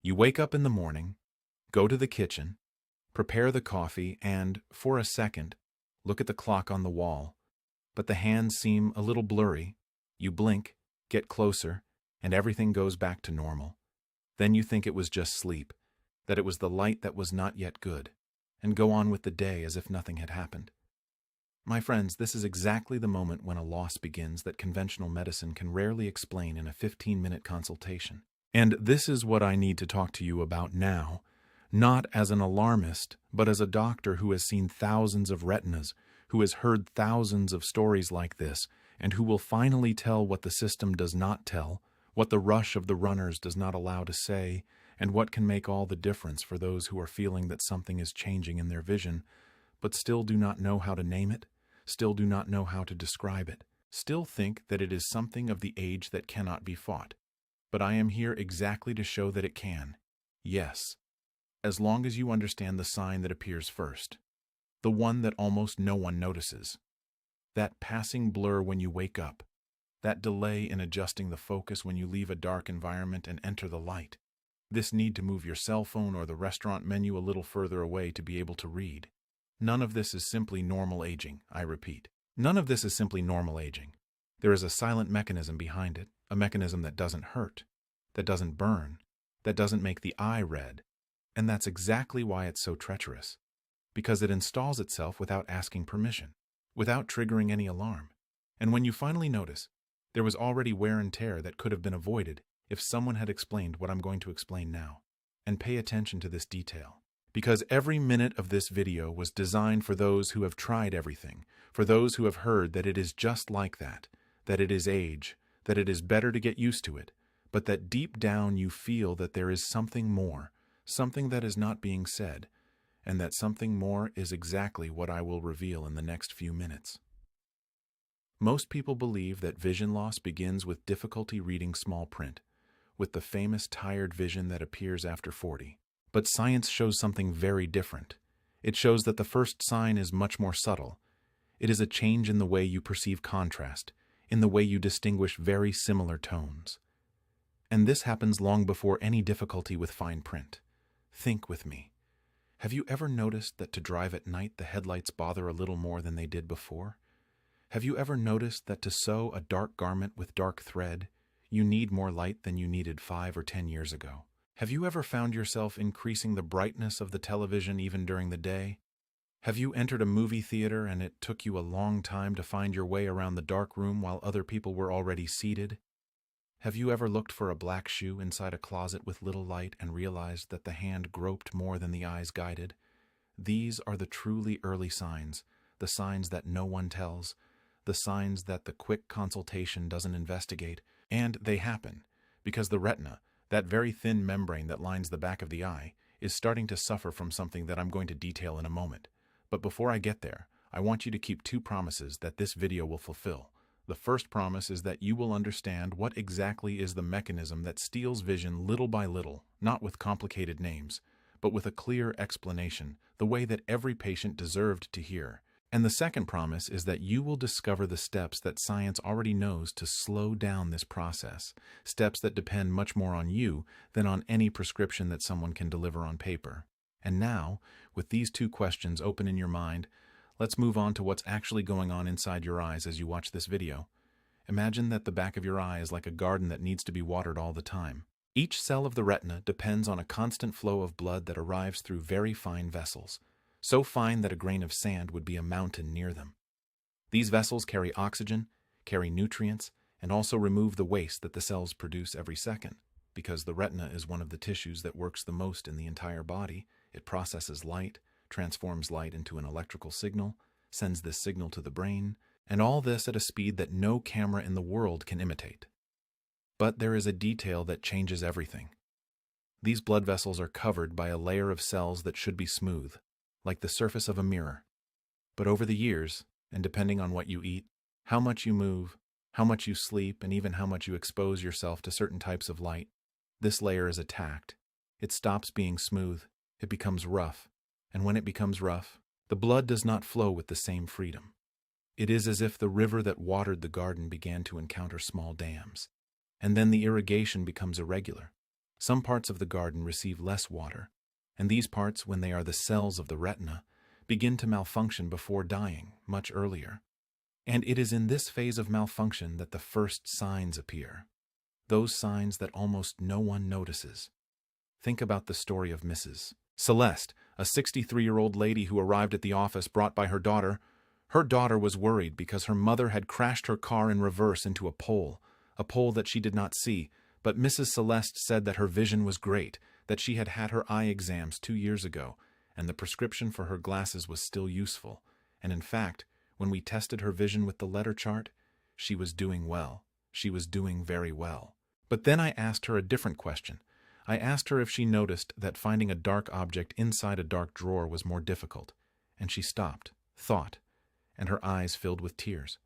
You wake up in the morning, go to the kitchen, prepare the coffee, and, for a second, look at the clock on the wall. But the hands seem a little blurry. You blink, get closer, and everything goes back to normal. Then you think it was just sleep, that it was the light that was not yet good, and go on with the day as if nothing had happened. My friends, this is exactly the moment when a loss begins that conventional medicine can rarely explain in a 15-minute consultation. And this is what I need to talk to you about now, not as an alarmist, but as a doctor who has seen thousands of retinas, who has heard thousands of stories like this, and who will finally tell what the system does not tell, what the rush of the runners does not allow to say, and what can make all the difference for those who are feeling that something is changing in their vision, but still do not know how to name it, still do not know how to describe it, still think that it is something of the age that cannot be fought. But I am here exactly to show that it can. Yes, as long as you understand the sign that appears first, the one that almost no one notices, that passing blur when you wake up, that delay in adjusting the focus when you leave a dark environment and enter the light, this need to move your cell phone or the restaurant menu a little further away to be able to read. None of this is simply normal aging, I repeat. None of this is simply normal aging. There is a silent mechanism behind it, a mechanism that doesn't hurt, that doesn't burn, that doesn't make the eye red. And that's exactly why it's so treacherous. Because it installs itself without asking permission, without triggering any alarm. And when you finally notice, there was already wear and tear that could have been avoided if someone had explained what I'm going to explain now. And pay attention to this detail. Because every minute of this video was designed for those who have tried everything, for those who have heard that it is just like that it is age, that it is better to get used to it, but that deep down you feel that there is something more, something that is not being said, and that something more is exactly what I will reveal in the next few minutes. Most people believe that vision loss begins with difficulty reading small print, with the famous tired vision that appears after 40. But science shows something very different. It shows that the first sign is much more subtle. It is a change in the way you perceive contrast, in the way you distinguish very similar tones. And this happens long before any difficulty with fine print. Think with me. Have you ever noticed that to drive at night the headlights bother a little more than they did before? Have you ever noticed that to sew a dark garment with dark thread, you need more light than you needed 5 or 10 years ago? Have you ever found yourself increasing the brightness of the television even during the day? Have you entered a movie theater and it took you a long time to find your way around the dark room while other people were already seated? Have you ever looked for a black shoe inside a closet with little light and realized that the hand groped more than the eyes guided? These are the truly early signs, the signs that no one tells, the signs that the quick consultation doesn't investigate, and they happen because the retina, that very thin membrane that lines the back of the eye, is starting to suffer from something that I'm going to detail in a moment. But before I get there, I want you to keep 2 promises that this video will fulfill. The first promise is that you will understand what exactly is the mechanism that steals vision little by little, not with complicated names, but with a clear explanation, the way that every patient deserved to hear. And the second promise is that you will discover the steps that science already knows to slow down this process, steps that depend much more on you than on any prescription that someone can deliver on paper. And now, with these 2 questions open in your mind, let's move on to what's actually going on inside your eyes as you watch this video. Imagine that the back of your eye is like a garden that needs to be watered all the time. Each cell of the retina depends on a constant flow of blood that arrives through very fine vessels, so fine that a grain of sand would be a mountain near them. These vessels carry oxygen, carry nutrients, and also remove the waste that the cells produce every second. Because the retina is one of the tissues that works the most in the entire body, it processes light, transforms light into an electrical signal, sends this signal to the brain, and all this at a speed that no camera in the world can imitate. But there is a detail that changes everything. These blood vessels are covered by a layer of cells that should be smooth, like the surface of a mirror. But over the years, and depending on what you eat, how much you move, how much you sleep, and even how much you expose yourself to certain types of light, this layer is attacked. It stops being smooth, it becomes rough, and when it becomes rough, the blood does not flow with the same freedom. It is as if the river that watered the garden began to encounter small dams, and then the irrigation becomes irregular, Some parts of the garden receive less water, and these parts, when they are the cells of the retina, begin to malfunction before dying, much earlier. And it is in this phase of malfunction that the first signs appear. Those signs that almost no one notices. Think about the story of Mrs. Celeste, a 63-year-old lady who arrived at the office brought by her daughter. Her daughter was worried because her mother had crashed her car in reverse into a pole that she did not see, but Mrs. Celeste said that her vision was great, that she had had her eye exams 2 years ago, and the prescription for her glasses was still useful. And in fact, when we tested her vision with the letter chart, she was doing well. She was doing very well. But then I asked her a different question. I asked her if she noticed that finding a dark object inside a dark drawer was more difficult, and she stopped, thought, and her eyes filled with tears.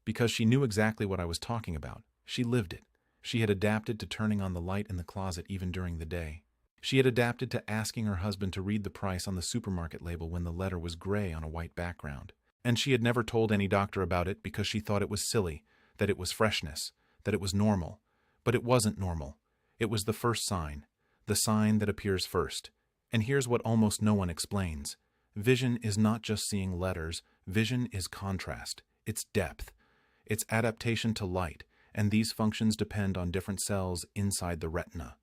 Because she knew exactly what I was talking about. She lived it. She had adapted to turning on the light in the closet even during the day. She had adapted to asking her husband to read the price on the supermarket label when the letter was gray on a white background. And she had never told any doctor about it because she thought it was silly, that it was freshness, that it was normal. But it wasn't normal. It was the first sign, the sign that appears first. And here's what almost no one explains. Vision is not just seeing letters. Vision is contrast. It's depth. It's adaptation to light, and these functions depend on different cells inside the retina.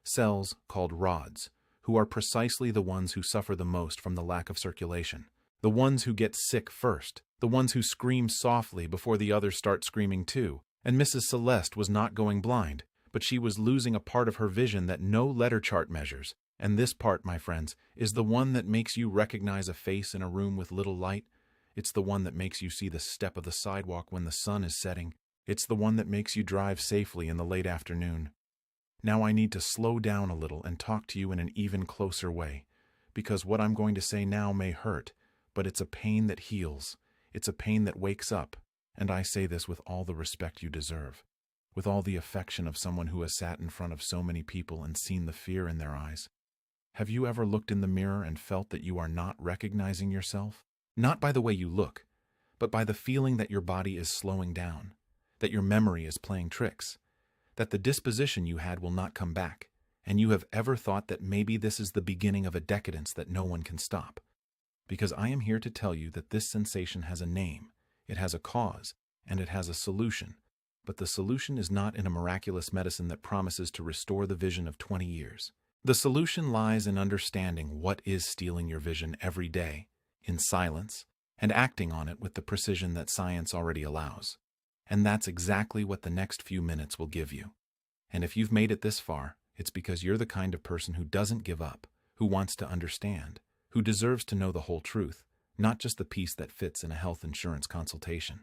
Cells called rods, who are precisely the ones who suffer the most from the lack of circulation. The ones who get sick first. The ones who scream softly before the others start screaming too. And Mrs. Celeste was not going blind, but she was losing a part of her vision that no letter chart measures. And this part, my friends, is the one that makes you recognize a face in a room with little light. It's the one that makes you see the step of the sidewalk when the sun is setting. It's the one that makes you drive safely in the late afternoon. Now I need to slow down a little and talk to you in an even closer way, because what I'm going to say now may hurt, but it's a pain that heals. It's a pain that wakes up, and I say this with all the respect you deserve, with all the affection of someone who has sat in front of so many people and seen the fear in their eyes. Have you ever looked in the mirror and felt that you are not recognizing yourself? Not by the way you look, but by the feeling that your body is slowing down, that your memory is playing tricks, that the disposition you had will not come back, and you have ever thought that maybe this is the beginning of a decadence that no one can stop. Because I am here to tell you that this sensation has a name, it has a cause, and it has a solution. But the solution is not in a miraculous medicine that promises to restore the vision of 20 years. The solution lies in understanding what is stealing your vision every day, in silence, and acting on it with the precision that science already allows. And that's exactly what the next few minutes will give you. And if you've made it this far, it's because you're the kind of person who doesn't give up, who wants to understand, who deserves to know the whole truth, not just the piece that fits in a health insurance consultation.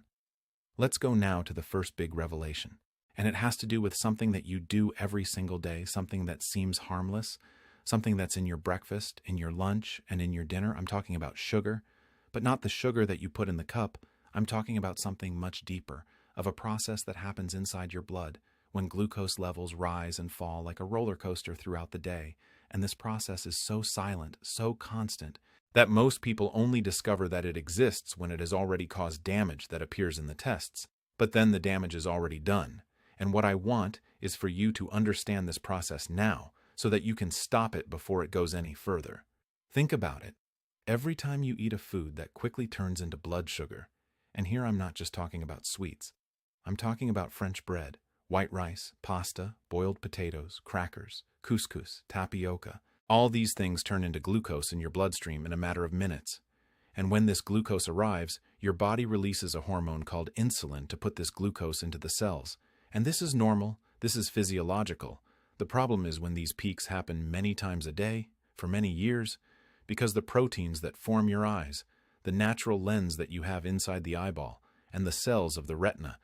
Let's go now to the first big revelation. And it has to do with something that you do every single day, something that seems harmless, something that's in your breakfast, in your lunch, and in your dinner. I'm talking about sugar, but not the sugar that you put in the cup. I'm talking about something much deeper, of a process that happens inside your blood when glucose levels rise and fall like a roller coaster throughout the day. And this process is so silent, so constant, that most people only discover that it exists when it has already caused damage that appears in the tests. But then the damage is already done. And what I want is for you to understand this process now so that you can stop it before it goes any further. Think about it. Every time you eat a food that quickly turns into blood sugar, and here I'm not just talking about sweets, I'm talking about French bread, white rice, pasta, boiled potatoes, crackers, couscous, tapioca. All these things turn into glucose in your bloodstream in a matter of minutes. And when this glucose arrives, your body releases a hormone called insulin to put this glucose into the cells. And this is normal, this is physiological. The problem is when these peaks happen many times a day, for many years, because the proteins that form your eyes, the natural lens that you have inside the eyeball, and the cells of the retina,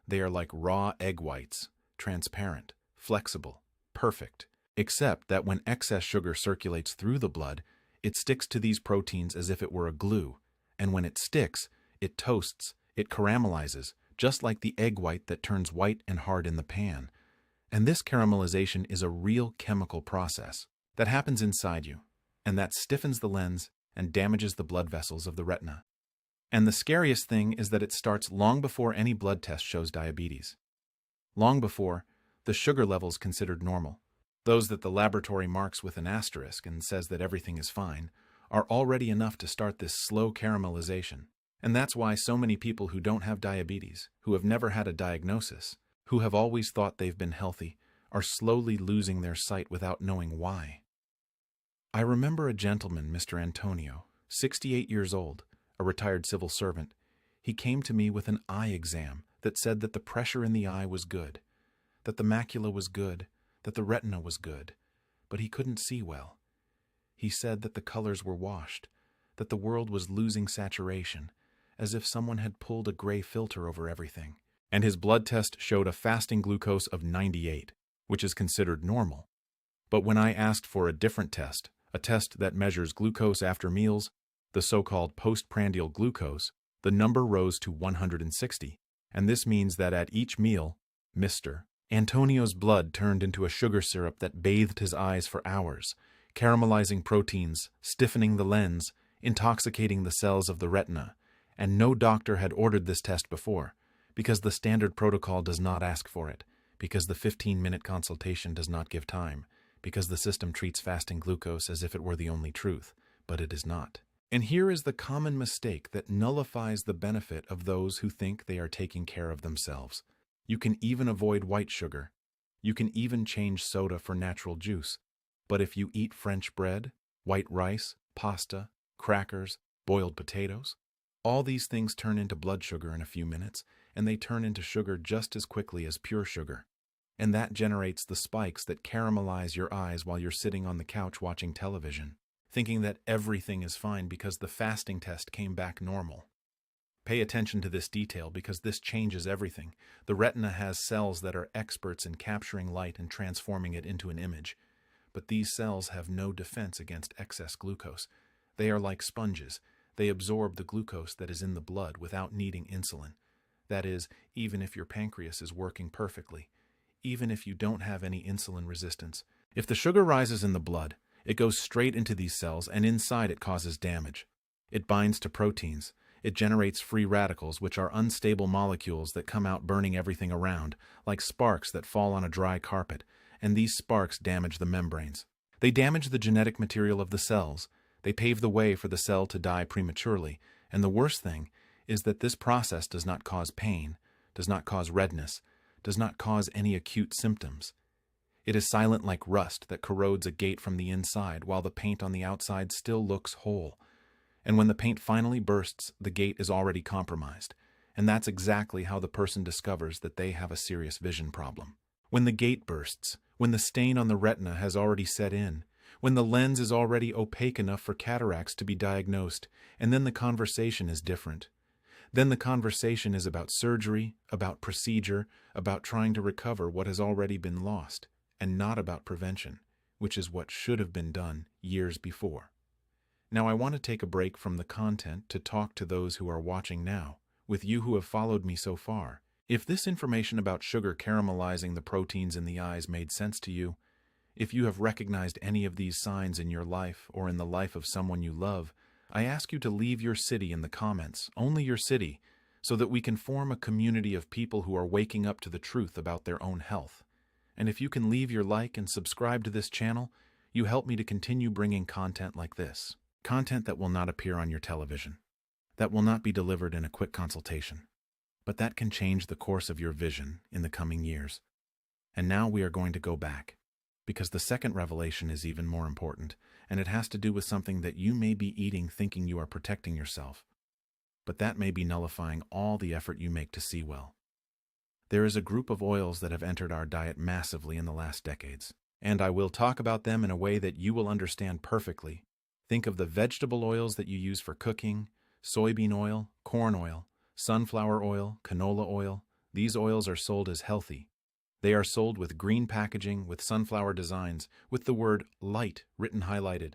they are like raw egg whites, transparent, flexible, perfect, except that when excess sugar circulates through the blood, it sticks to these proteins as if it were a glue, and when it sticks, it toasts, it caramelizes, just like the egg white that turns white and hard in the pan. And this caramelization is a real chemical process that happens inside you, and that stiffens the lens and damages the blood vessels of the retina. And the scariest thing is that it starts long before any blood test shows diabetes. Long before the sugar levels considered normal. Those that the laboratory marks with an asterisk and says that everything is fine, are already enough to start this slow caramelization. And that's why so many people who don't have diabetes, who have never had a diagnosis, who have always thought they've been healthy, are slowly losing their sight without knowing why. I remember a gentleman, Mr. Antonio, 68 years old, a retired civil servant. He came to me with an eye exam that said that the pressure in the eye was good, that the macula was good, that the retina was good, but he couldn't see well. He said that the colors were washed, that the world was losing saturation, as if someone had pulled a gray filter over everything. And his blood test showed a fasting glucose of 98, which is considered normal. But when I asked for a different test, a test that measures glucose after meals, the so-called postprandial glucose, the number rose to 160, and this means that at each meal, Mr. Antonio's blood turned into a sugar syrup that bathed his eyes for hours, caramelizing proteins, stiffening the lens, intoxicating the cells of the retina, and no doctor had ordered this test before, because the standard protocol does not ask for it, because the 15-minute consultation does not give time, because the system treats fasting glucose as if it were the only truth, but it is not. And here is the common mistake that nullifies the benefit of those who think they are taking care of themselves. You can even avoid white sugar. You can even change soda for natural juice. But if you eat French bread, white rice, pasta, crackers, boiled potatoes, all these things turn into blood sugar in a few minutes, and they turn into sugar just as quickly as pure sugar. And that generates the spikes that caramelize your eyes while you're sitting on the couch watching television, thinking that everything is fine because the fasting test came back normal. Pay attention to this detail because this changes everything. The retina has cells that are experts in capturing light and transforming it into an image. But these cells have no defense against excess glucose. They are like sponges. They absorb the glucose that is in the blood without needing insulin. That is, even if your pancreas is working perfectly. Even if you don't have any insulin resistance. If the sugar rises in the blood, it goes straight into these cells and inside it causes damage. It binds to proteins. It generates free radicals, which are unstable molecules that come out burning everything around, like sparks that fall on a dry carpet, and these sparks damage the membranes. They damage the genetic material of the cells. They pave the way for the cell to die prematurely, and the worst thing is that this process does not cause pain, does not cause redness, does not cause any acute symptoms. It is silent like rust that corrodes a gate from the inside while the paint on the outside still looks whole. And when the paint finally bursts, the gate is already compromised. And that's exactly how the person discovers that they have a serious vision problem. When the gate bursts, when the stain on the retina has already set in, when the lens is already opaque enough for cataracts to be diagnosed, and then the conversation is different. Then the conversation is about surgery, about procedure, about trying to recover what has already been lost, and not about prevention, which is what should have been done years before. Now I want to take a break from the content to talk to those who are watching now, with you who have followed me so far. If this information about sugar caramelizing the proteins in the eyes made sense to you, if you have recognized any of these signs in your life or in the life of someone you love, I ask you to leave your city in the comments, only your city, so that we can form a community of people who are waking up to the truth about their own health. And if you can leave your like and subscribe to this channel, you help me to continue bringing content like this. Content that will not appear on your television, that will not be delivered in a quick consultation, but that can change the course of your vision in the coming years. And now we are going to go back, because the second revelation is even more important, and it has to do with something that you may be eating thinking you are protecting yourself, but that may be nullifying all the effort you make to see well. There is a group of oils that have entered our diet massively in the last decades, and I will talk about them in a way that you will understand perfectly. Think of the vegetable oils that you use for cooking, soybean oil, corn oil, sunflower oil, canola oil. These oils are sold as healthy. They are sold with green packaging, with sunflower designs, with the word light written highlighted.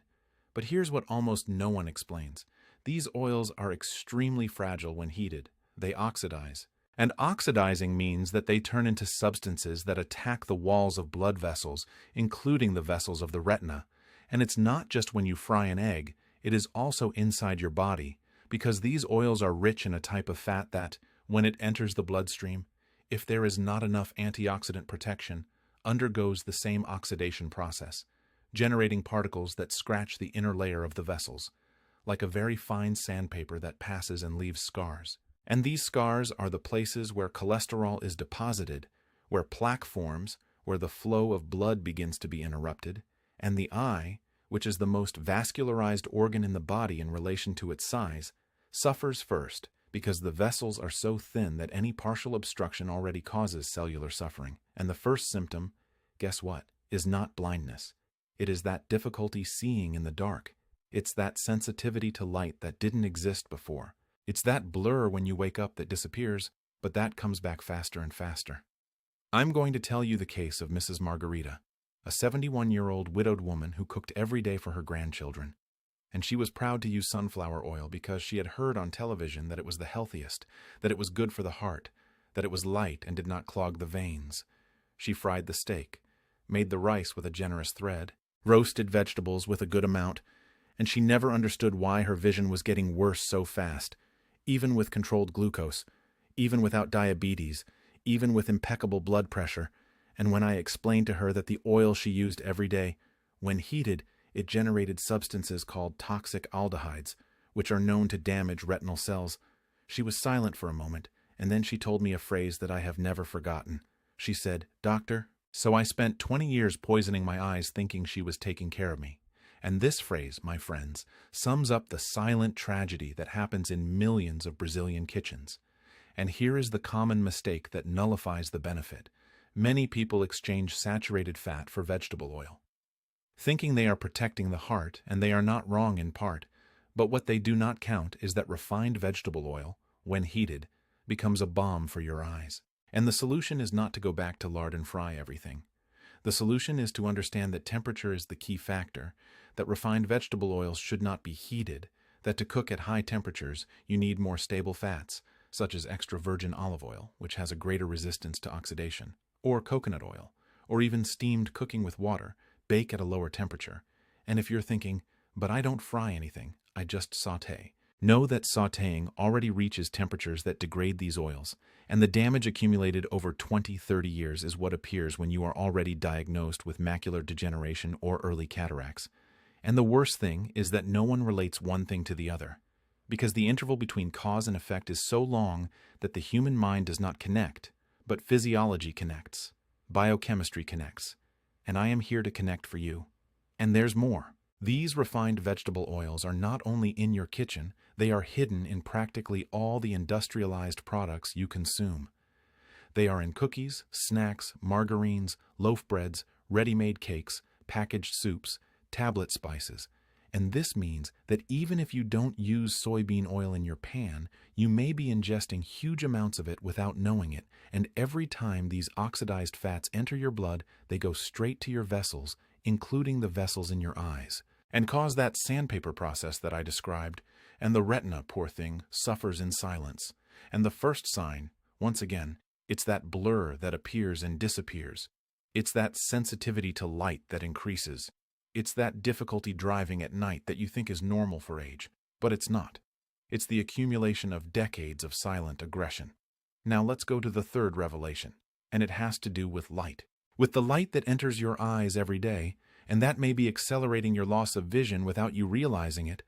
But here's what almost no one explains. These oils are extremely fragile when heated. They oxidize. And oxidizing means that they turn into substances that attack the walls of blood vessels, including the vessels of the retina. And it's not just when you fry an egg, it is also inside your body, because these oils are rich in a type of fat that, when it enters the bloodstream, if there is not enough antioxidant protection, undergoes the same oxidation process, generating particles that scratch the inner layer of the vessels, like a very fine sandpaper that passes and leaves scars. And these scars are the places where cholesterol is deposited, where plaque forms, where the flow of blood begins to be interrupted, and the eye, which is the most vascularized organ in the body in relation to its size, suffers first because the vessels are so thin that any partial obstruction already causes cellular suffering. And the first symptom, guess what, is not blindness. It is that difficulty seeing in the dark. It's that sensitivity to light that didn't exist before. It's that blur when you wake up that disappears, but that comes back faster and faster. I'm going to tell you the case of Mrs. Margarita, a 71-year-old widowed woman who cooked every day for her grandchildren. And she was proud to use sunflower oil because she had heard on television that it was the healthiest, that it was good for the heart, that it was light and did not clog the veins. She fried the steak, made the rice with a generous thread, roasted vegetables with a good amount, and she never understood why her vision was getting worse so fast, even with controlled glucose, even without diabetes, even with impeccable blood pressure. And when I explained to her that the oil she used every day, when heated, it generated substances called toxic aldehydes, which are known to damage retinal cells, she was silent for a moment, and then she told me a phrase that I have never forgotten. She said, "Doctor, so I spent 20 years poisoning my eyes thinking she was taking care of me." And this phrase, my friends, sums up the silent tragedy that happens in millions of Brazilian kitchens. And here is the common mistake that nullifies the benefit. Many people exchange saturated fat for vegetable oil, thinking they are protecting the heart, and they are not wrong in part. But what they do not count is that refined vegetable oil, when heated, becomes a balm for your eyes. And the solution is not to go back to lard and fry everything. The solution is to understand that temperature is the key factor, that refined vegetable oils should not be heated, that to cook at high temperatures you need more stable fats, such as extra virgin olive oil, which has a greater resistance to oxidation, or coconut oil, or even steamed cooking with water. Bake at a lower temperature. And if you're thinking, but I don't fry anything, I just saute, know that sauteing already reaches temperatures that degrade these oils, and the damage accumulated over 20-30 years is what appears when you are already diagnosed with macular degeneration or early cataracts. And the worst thing is that no one relates one thing to the other, because the interval between cause and effect is so long that the human mind does not connect, but physiology connects, biochemistry connects. And I am here to connect for you. And there's more. These refined vegetable oils are not only in your kitchen, they are hidden in practically all the industrialized products you consume. They are in cookies, snacks, margarines, loaf breads, ready-made cakes, packaged soups, tablet spices. And this means that even if you don't use soybean oil in your pan, you may be ingesting huge amounts of it without knowing it, and every time these oxidized fats enter your blood, they go straight to your vessels, including the vessels in your eyes, and cause that sandpaper process that I described, and the retina, poor thing, suffers in silence. And the first sign, once again, it's that blur that appears and disappears. It's that sensitivity to light that increases. It's that difficulty driving at night that you think is normal for age, but it's not. It's the accumulation of decades of silent aggression. Now let's go to the third revelation, and it has to do with light. With the light that enters your eyes every day, and that may be accelerating your loss of vision without you realizing it.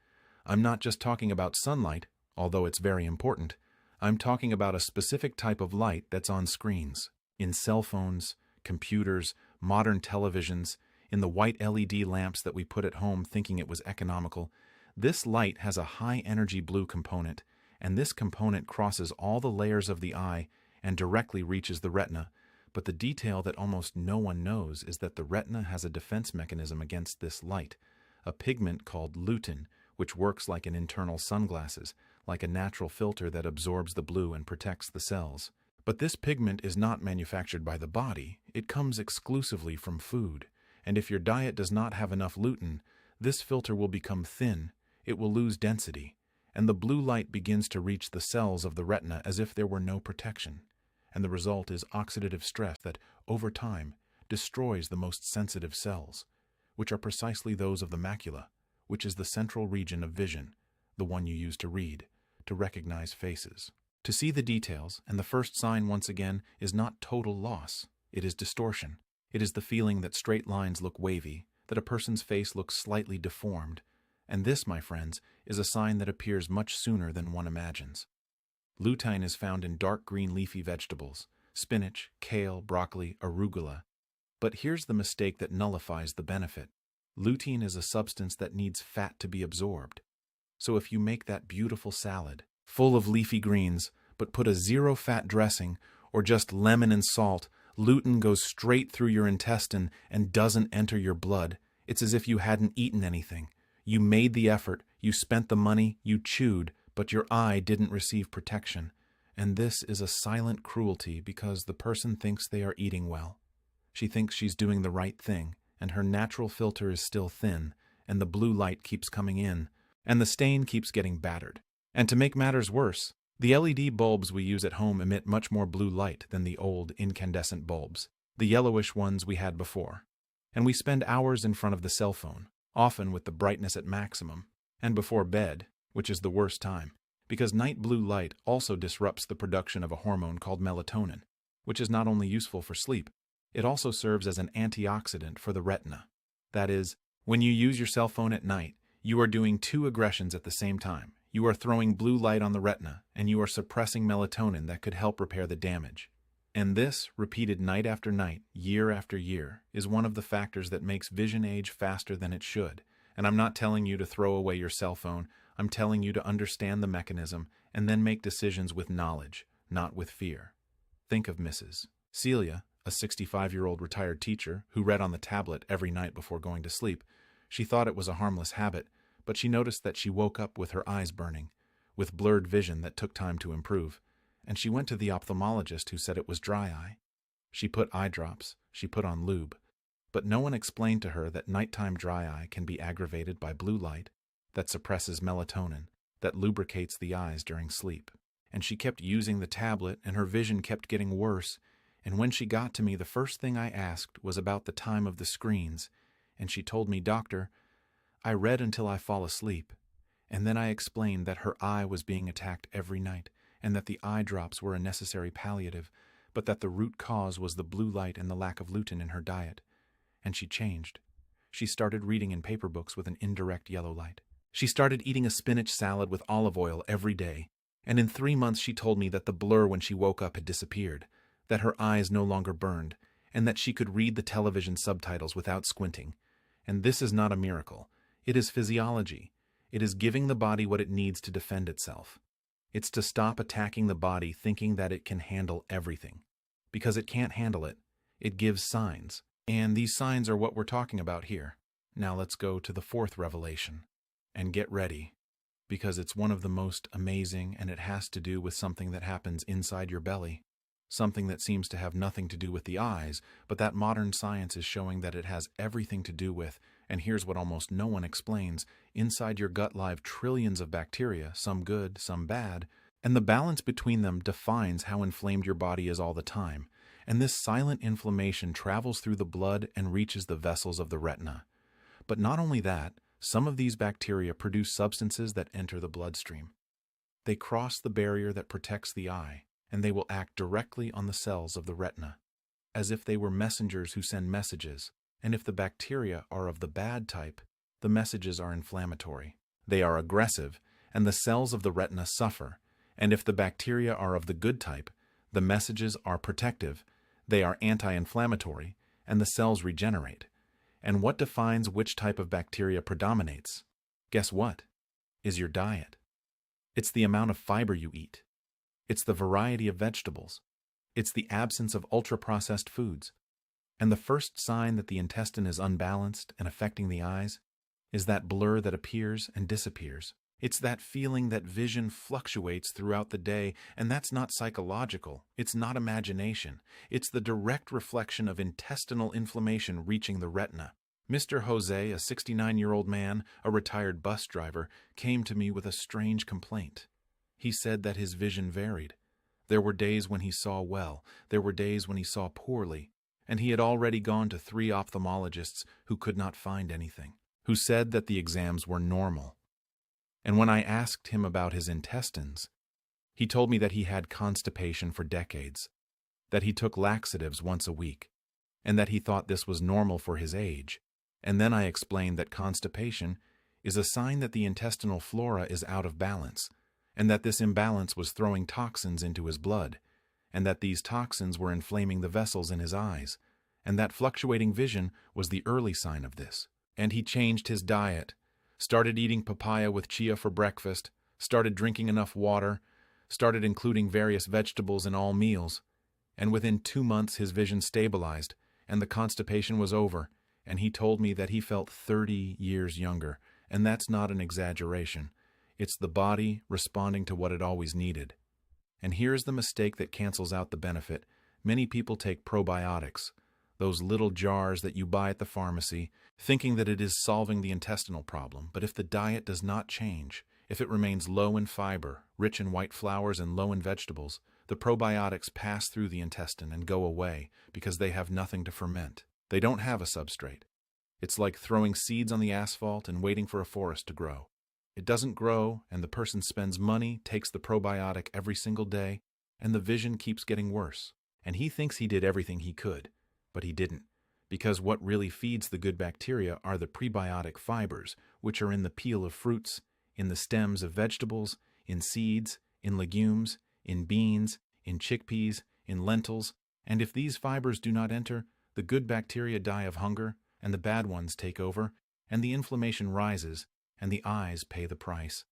I'm not just talking about sunlight, although it's very important. I'm talking about a specific type of light that's on screens, in cell phones, computers, modern televisions, in the white LED lamps that we put at home thinking it was economical. This light has a high-energy blue component, and this component crosses all the layers of the eye and directly reaches the retina. But the detail that almost no one knows is that the retina has a defense mechanism against this light, a pigment called lutein, which works like an internal sunglasses, like a natural filter that absorbs the blue and protects the cells. But this pigment is not manufactured by the body. It comes exclusively from food. And if your diet does not have enough lutein, this filter will become thin, it will lose density, and the blue light begins to reach the cells of the retina as if there were no protection. And the result is oxidative stress that, over time, destroys the most sensitive cells, which are precisely those of the macula, which is the central region of vision, the one you use to read, to recognize faces, to see the details. And the first sign, once again, is not total loss, it is distortion. It is the feeling that straight lines look wavy, that a person's face looks slightly deformed, and this, my friends, is a sign that appears much sooner than one imagines. Lutein is found in dark green leafy vegetables, spinach, kale, broccoli, arugula. But here's the mistake that nullifies the benefit. Lutein is a substance that needs fat to be absorbed. So if you make that beautiful salad, full of leafy greens, but put a zero-fat dressing or just lemon and salt, lutein goes straight through your intestine and doesn't enter your blood. It's as if you hadn't eaten anything. You made the effort, you spent the money, you chewed, but your eye didn't receive protection. And this is a silent cruelty because the person thinks they are eating well. She thinks she's doing the right thing, and her natural filter is still thin, and the blue light keeps coming in, and the stain keeps getting battered. And to make matters worse, the LED bulbs we use at home emit much more blue light than the old incandescent bulbs, the yellowish ones we had before. And we spend hours in front of the cell phone, often with the brightness at maximum, and before bed, which is the worst time, because night blue light also disrupts the production of a hormone called melatonin, which is not only useful for sleep, it also serves as an antioxidant for the retina. That is, when you use your cell phone at night, you are doing two aggressions at the same time. You are throwing blue light on the retina, and you are suppressing melatonin that could help repair the damage. And this, repeated night after night, year after year, is one of the factors that makes vision age faster than it should. And I'm not telling you to throw away your cell phone. I'm telling you to understand the mechanism and then make decisions with knowledge, not with fear. Think of Mrs. Celia, a 65-year-old retired teacher who read on the tablet every night before going to sleep. She thought it was a harmless habit, but she noticed that she woke up with her eyes burning, with blurred vision that took time to improve. And she went to the ophthalmologist who said it was dry eye. She put eye drops, she put on lube, but no one explained to her that nighttime dry eye can be aggravated by blue light that suppresses melatonin, that lubricates the eyes during sleep. And she kept using the tablet and her vision kept getting worse, and when she got to me, the first thing I asked was about the time of the screens, and she told me, "Doctor, I read until I fall asleep." And then I explained that her eye was being attacked every night, and that the eye drops were a necessary palliative, but that the root cause was the blue light and the lack of lutein in her diet. And she changed. She started reading in paper books with an indirect yellow light. She started eating a spinach salad with olive oil every day, and in 3 months she told me that the blur when she woke up had disappeared, that her eyes no longer burned, and that she could read the television subtitles without squinting. And this is not a miracle. It is physiology. It is giving the body what it needs to defend itself. It's to stop attacking the body thinking that it can handle everything. Because it can't handle it. It gives signs. And these signs are what we're talking about here. Now let's go to the fourth revelation. And get ready. Because it's one of the most amazing, and it has to do with something that happens inside your belly. Something that seems to have nothing to do with the eyes, but that modern science is showing that it has everything to do with, and here's what almost no one explains, inside your gut live trillions of bacteria, some good, some bad, and the balance between them defines how inflamed your body is all the time. And this silent inflammation travels through the blood and reaches the vessels of the retina. But not only that, some of these bacteria produce substances that enter the bloodstream. They cross the barrier that protects the eye, and they will act directly on the cells of the retina, as if they were messengers who send messages. And if the bacteria are of the bad type, the messages are inflammatory. They are aggressive, and the cells of the retina suffer. And if the bacteria are of the good type, the messages are protective. They are anti-inflammatory, and the cells regenerate. And what defines which type of bacteria predominates? Guess what? Is your diet. It's the amount of fiber you eat. It's the variety of vegetables. It's the absence of ultra-processed foods. And the first sign that the intestine is unbalanced and affecting the eyes is that blur that appears and disappears. It's that feeling that vision fluctuates throughout the day, and that's not psychological. It's not imagination. It's the direct reflection of intestinal inflammation reaching the retina. Mr. Jose, a 69-year-old man, a retired bus driver, came to me with a strange complaint. He said that his vision varied. There were days when he saw well, there were days when he saw poorly, and he had already gone to 3 ophthalmologists who could not find anything, who said that the exams were normal. And when I asked him about his intestines, he told me that he had constipation for decades, that he took laxatives once a week, and that he thought this was normal for his age. And then I explained that constipation is a sign that the intestinal flora is out of balance, and that this imbalance was throwing toxins into his blood, and that these toxins were inflaming the vessels in his eyes, and that fluctuating vision was the early sign of this. And he changed his diet, started eating papaya with chia for breakfast, started drinking enough water, started including various vegetables in all meals, and within 2 months his vision stabilized, and the constipation was over, and he told me that he felt 30 years younger, and that's not an exaggeration. It's the body responding to what it always needed. And here's the mistake that cancels out the benefit. Many people take probiotics, those little jars that you buy at the pharmacy, thinking that it is solving the intestinal problem. But if the diet does not change, if it remains low in fiber, rich in white flours, and low in vegetables, the probiotics pass through the intestine and go away because they have nothing to ferment. They don't have a substrate. It's like throwing seeds on the asphalt and waiting for a forest to grow. It doesn't grow, and the person spends money, takes the probiotic every single day, and the vision keeps getting worse. And he thinks he did everything he could, but he didn't, because what really feeds the good bacteria are the prebiotic fibers, which are in the peel of fruits, in the stems of vegetables, in seeds, in legumes, in beans, in chickpeas, in lentils, and if these fibers do not enter, the good bacteria die of hunger, and the bad ones take over, and the inflammation rises, and the eyes pay the price.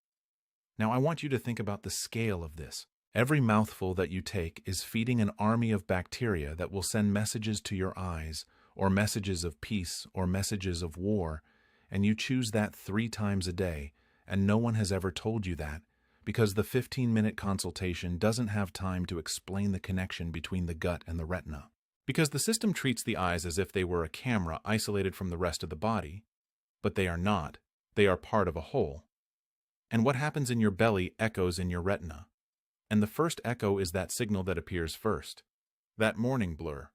Now I want you to think about the scale of this. Every mouthful that you take is feeding an army of bacteria that will send messages to your eyes, or messages of peace, or messages of war, and you choose that 3 times a day, and no one has ever told you that, because the 15-minute consultation doesn't have time to explain the connection between the gut and the retina. Because the system treats the eyes as if they were a camera isolated from the rest of the body, but they are not. They are part of a whole. And what happens in your belly echoes in your retina. And the first echo is that signal that appears first, that morning blur,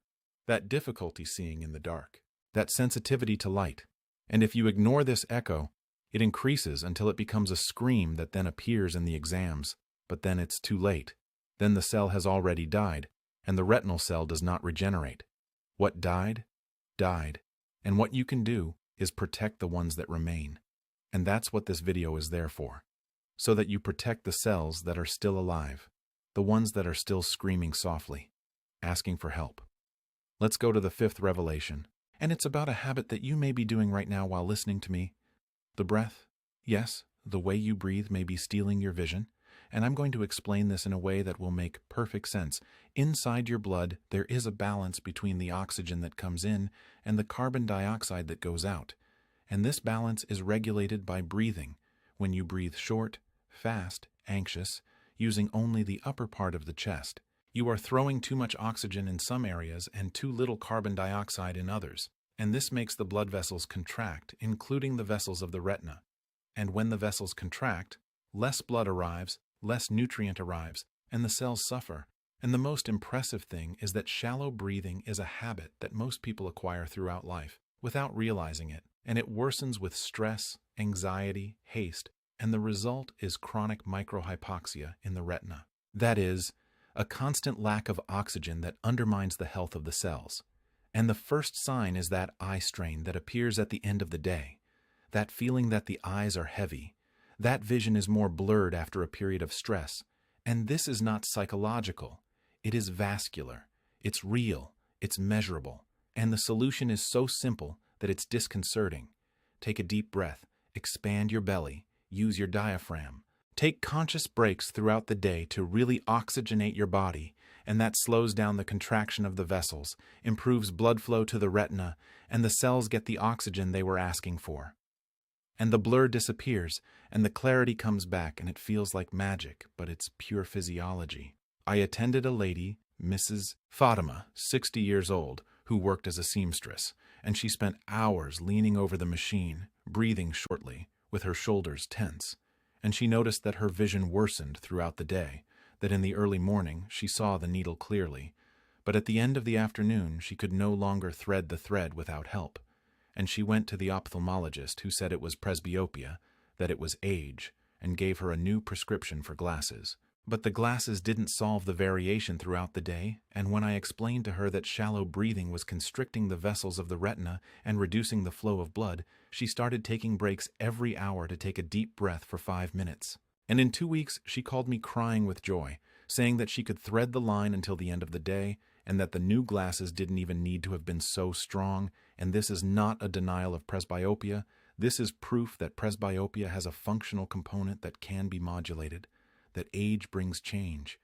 that difficulty seeing in the dark, that sensitivity to light. And if you ignore this echo, it increases until it becomes a scream that then appears in the exams, but then it's too late. Then the cell has already died, and the retinal cell does not regenerate. What died, died. And what you can do is protect the ones that remain. And that's what this video is there for, so that you protect the cells that are still alive, the ones that are still screaming softly, asking for help. Let's go to the 5th revelation, and it's about a habit that you may be doing right now while listening to me. The breath. Yes, the way you breathe may be stealing your vision, and I'm going to explain this in a way that will make perfect sense. Inside your blood, there is a balance between the oxygen that comes in and the carbon dioxide that goes out, and this balance is regulated by breathing. When you breathe short, fast, anxious, using only the upper part of the chest, you are throwing too much oxygen in some areas and too little carbon dioxide in others, and this makes the blood vessels contract, including the vessels of the retina. And when the vessels contract, less blood arrives, less nutrient arrives, and the cells suffer. And the most impressive thing is that shallow breathing is a habit that most people acquire throughout life without realizing it, and it worsens with stress, anxiety, haste, and the result is chronic microhypoxia in the retina. That is, a constant lack of oxygen that undermines the health of the cells. And the first sign is that eye strain that appears at the end of the day, that feeling that the eyes are heavy. That vision is more blurred after a period of stress, and this is not psychological. It is vascular, it's real, it's measurable, and the solution is so simple that it's disconcerting. Take a deep breath, expand your belly, use your diaphragm. Take conscious breaks throughout the day to really oxygenate your body, and that slows down the contraction of the vessels, improves blood flow to the retina, and the cells get the oxygen they were asking for. And the blur disappears, and the clarity comes back, and it feels like magic, but it's pure physiology. I attended a lady, Mrs. Fatima, 60 years old, who worked as a seamstress, and she spent hours leaning over the machine, breathing shortly, with her shoulders tense. And she noticed that her vision worsened throughout the day, that in the early morning she saw the needle clearly, but at the end of the afternoon she could no longer thread the thread without help. And she went to the ophthalmologist, who said it was presbyopia, that it was age, and gave her a new prescription for glasses, But the glasses didn't solve the variation throughout the day, and when I explained to her that shallow breathing was constricting the vessels of the retina and reducing the flow of blood, she started taking breaks every hour to take a deep breath for 5 minutes. And in 2 weeks, she called me crying with joy, saying that she could thread the line until the end of the day, and that the new glasses didn't even need to have been so strong, and this is not a denial of presbyopia. This is proof that presbyopia has a functional component that can be modulated, that age brings change.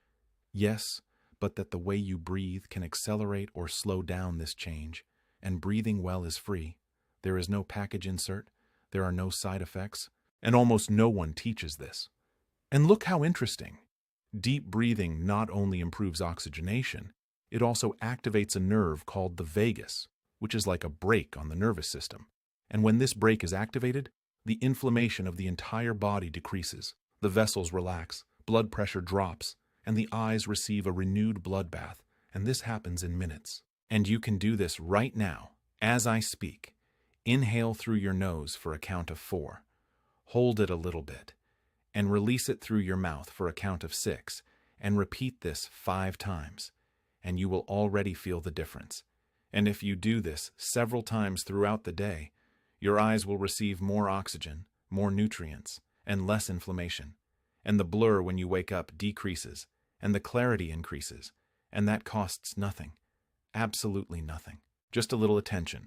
Yes, but that the way you breathe can accelerate or slow down this change, and breathing well is free. There is no package insert, there are no side effects, and almost no one teaches this. And look how interesting. Deep breathing not only improves oxygenation, it also activates a nerve called the vagus, which is like a brake on the nervous system. And when this brake is activated, the inflammation of the entire body decreases, the vessels relax, blood pressure drops, and the eyes receive a renewed blood bath, and this happens in minutes. And you can do this right now, as I speak. Inhale through your nose for a count of 4. Hold it a little bit, and release it through your mouth for a count of 6, and repeat this 5 times, and you will already feel the difference. And if you do this several times throughout the day, your eyes will receive more oxygen, more nutrients, and less inflammation. And the blur when you wake up decreases, and the clarity increases, and that costs nothing. Absolutely nothing. Just a little attention.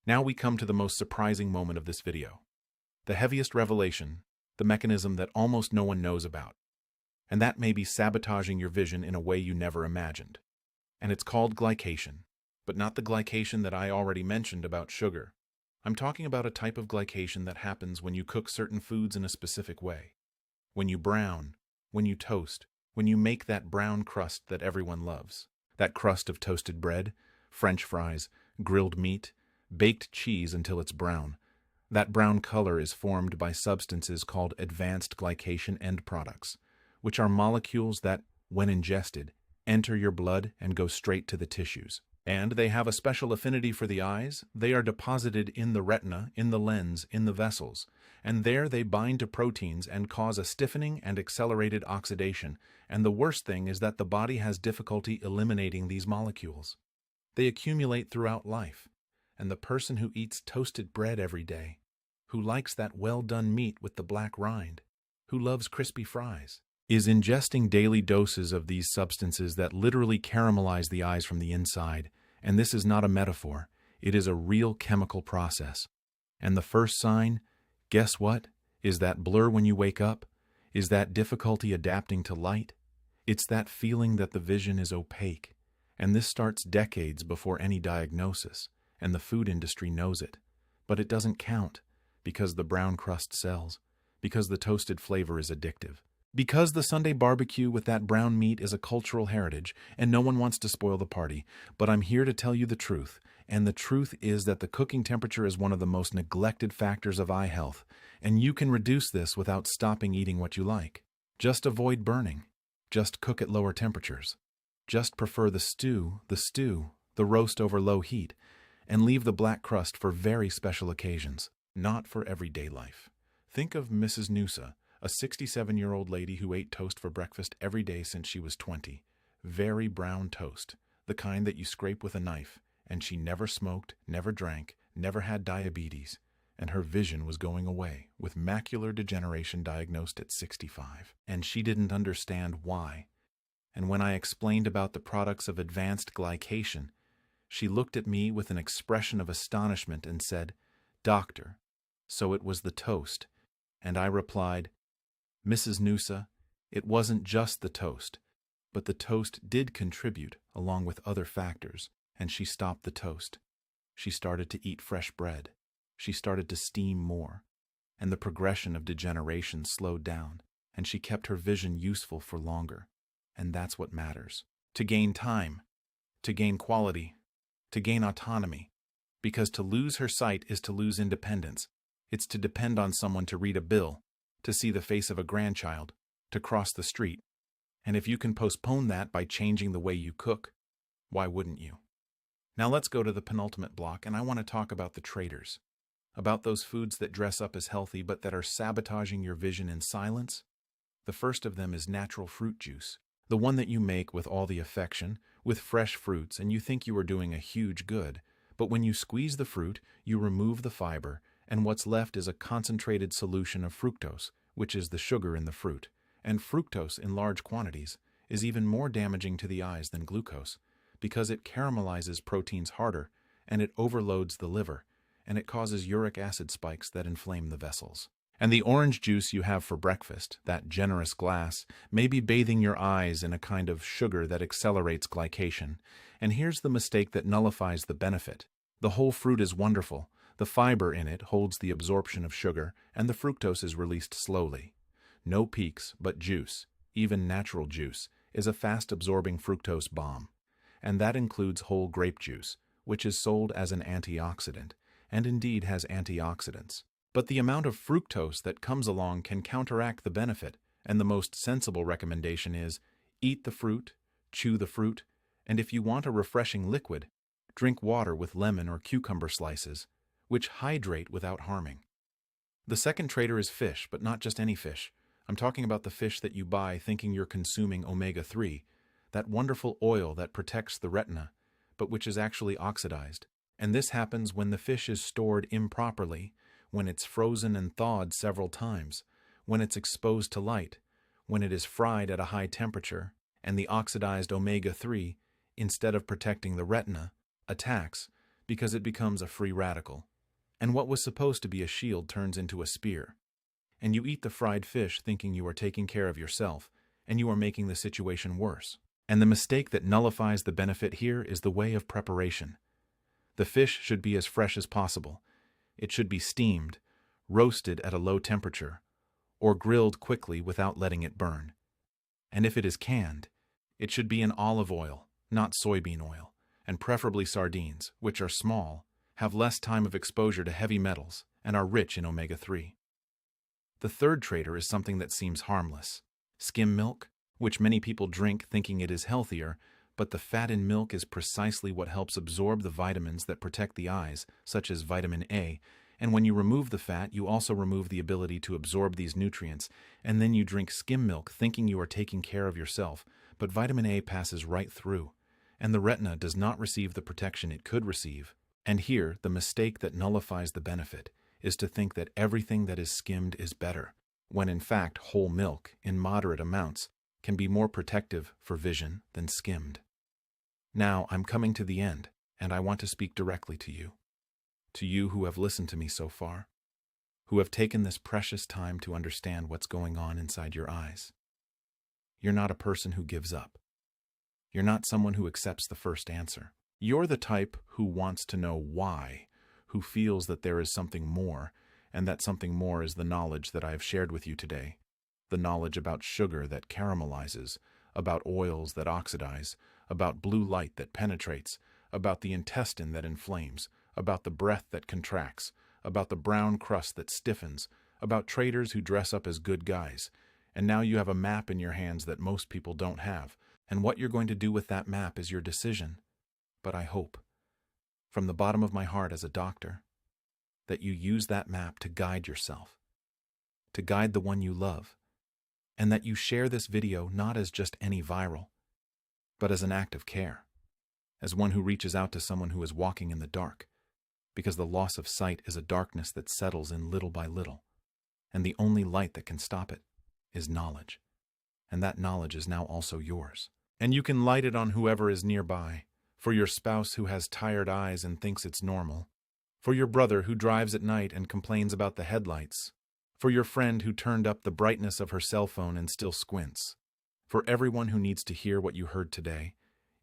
Now we come to the most surprising moment of this video. The heaviest revelation, the mechanism that almost no one knows about. And that may be sabotaging your vision in a way you never imagined. And it's called glycation, but not the glycation that I already mentioned about sugar. I'm talking about a type of glycation that happens when you cook certain foods in a specific way. When you brown, when you toast, when you make that brown crust that everyone loves. That crust of toasted bread, French fries, grilled meat, baked cheese until it's brown. That brown color is formed by substances called advanced glycation end products, which are molecules that, when ingested, enter your blood and go straight to the tissues. And they have a special affinity for the eyes. They are deposited in the retina, in the lens, in the vessels, and there they bind to proteins and cause a stiffening and accelerated oxidation. And the worst thing is that the body has difficulty eliminating these molecules. They accumulate throughout life, and the person who eats toasted bread every day, who likes that well-done meat with the black rind, who loves crispy fries, is ingesting daily doses of these substances that literally caramelize the eyes from the inside. And this is not a metaphor. It is a real chemical process. And the first sign, guess what? Is that blur when you wake up? Is that difficulty adapting to light? It's that feeling that the vision is opaque. And this starts decades before any diagnosis, and the food industry knows it. But it doesn't count, because the brown crust sells, because the toasted flavor is addictive. Because the Sunday barbecue with that brown meat is a cultural heritage, and no one wants to spoil the party, but I'm here to tell you the truth, and the truth is that the cooking temperature is one of the most neglected factors of eye health, and you can reduce this without stopping eating what you like. Just avoid burning. Just cook at lower temperatures. Just prefer the stew, the roast over low heat, and leave the black crust for very special occasions, not for everyday life. Think of Mrs. Noosa, a 67-year-old lady who ate toast for breakfast every day since she was 20. Very brown toast, the kind that you scrape with a knife, and she never smoked, never drank, never had diabetes, and her vision was going away, with macular degeneration diagnosed at 65. And she didn't understand why. And when I explained about the products of advanced glycation, she looked at me with an expression of astonishment and said, "Doctor, so it was the toast." And I replied, "Mrs. Noosa, it wasn't just the toast, but the toast did contribute along with other factors," and she stopped the toast. She started to eat fresh bread. She started to steam more, and the progression of degeneration slowed down, and she kept her vision useful for longer. And that's what matters. To gain time, to gain quality, to gain autonomy, because to lose her sight is to lose independence. It's to depend on someone to read a bill, to see the face of a grandchild, to cross the street. And if you can postpone that by changing the way you cook, why wouldn't you? Now let's go to the penultimate block, and I want to talk about the traitors. About those foods that dress up as healthy but that are sabotaging your vision in silence. The first of them is natural fruit juice, the one that you make with all the affection, with fresh fruits, and you think you are doing a huge good. But when you squeeze the fruit, you remove the fiber, and what's left is a concentrated solution of fructose, which is the sugar in the fruit. And fructose in large quantities is even more damaging to the eyes than glucose, because it caramelizes proteins harder, and it overloads the liver, and it causes uric acid spikes that inflame the vessels. And the orange juice you have for breakfast, that generous glass, may be bathing your eyes in a kind of sugar that accelerates glycation. And here's the mistake that nullifies the benefit. The whole fruit is wonderful. The fiber in it holds the absorption of sugar, and the fructose is released slowly. No peaks, but juice, even natural juice, is a fast-absorbing fructose bomb. And that includes whole grape juice, which is sold as an antioxidant, and indeed has antioxidants. But the amount of fructose that comes along can counteract the benefit, and the most sensible recommendation is eat the fruit, chew the fruit, and if you want a refreshing liquid, drink water with lemon or cucumber slices, which hydrate without harming. The second traitor is fish, but not just any fish. I'm talking about the fish that you buy thinking you're consuming omega-3, that wonderful oil that protects the retina, but which is actually oxidized. And this happens when the fish is stored improperly, when it's frozen and thawed several times, when it's exposed to light, when it is fried at a high temperature, and the oxidized omega-3, instead of protecting the retina, attacks because it becomes a free radical. And what was supposed to be a shield turns into a spear. And you eat the fried fish thinking you are taking care of yourself, and you are making the situation worse. And the mistake that nullifies the benefit here is the way of preparation. The fish should be as fresh as possible. It should be steamed, roasted at a low temperature, or grilled quickly without letting it burn. And if it is canned, it should be in olive oil, not soybean oil, and preferably sardines, which are small, have less time of exposure to heavy metals, and are rich in omega-3. The third traitor is something that seems harmless: skim milk, which many people drink thinking it is healthier, but the fat in milk is precisely what helps absorb the vitamins that protect the eyes, such as vitamin A, and when you remove the fat, you also remove the ability to absorb these nutrients, and then you drink skim milk thinking you are taking care of yourself, but vitamin A passes right through, and the retina does not receive the protection it could receive. And here, the mistake that nullifies the benefit is to think that everything that is skimmed is better, when in fact whole milk, in moderate amounts, can be more protective for vision than skimmed. Now I'm coming to the end, and I want to speak directly to you who have listened to me so far, who have taken this precious time to understand what's going on inside your eyes. You're not a person who gives up. You're not someone who accepts the first answer. You're the type who wants to know why, who feels that there is something more, and that something more is the knowledge that I have shared with you today. The knowledge about sugar that caramelizes, about oils that oxidize, about blue light that penetrates, about the intestine that inflames, about the breath that contracts, about the brown crust that stiffens, about traders who dress up as good guys. And now you have a map in your hands that most people don't have, and what you're going to do with that map is your decision. But I hope, from the bottom of my heart as a doctor, that you use that map to guide yourself, to guide the one you love, and that you share this video not as just any viral, but as an act of care, as one who reaches out to someone who is walking in the dark, because the loss of sight is a darkness that settles in little by little, and the only light that can stop it is knowledge, and that knowledge is now also yours. And you can light it on whoever is nearby, for your spouse who has tired eyes and thinks it's normal, for your brother who drives at night and complains about the headlights, for your friend who turned up the brightness of her cell phone and still squints, for everyone who needs to hear what you heard today.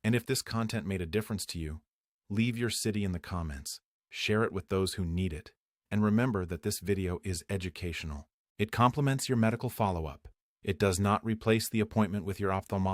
And if this content made a difference to you, leave your city in the comments, share it with those who need it, and remember that this video is educational. It complements your medical follow-up. It does not replace the appointment with your ophthalmologist.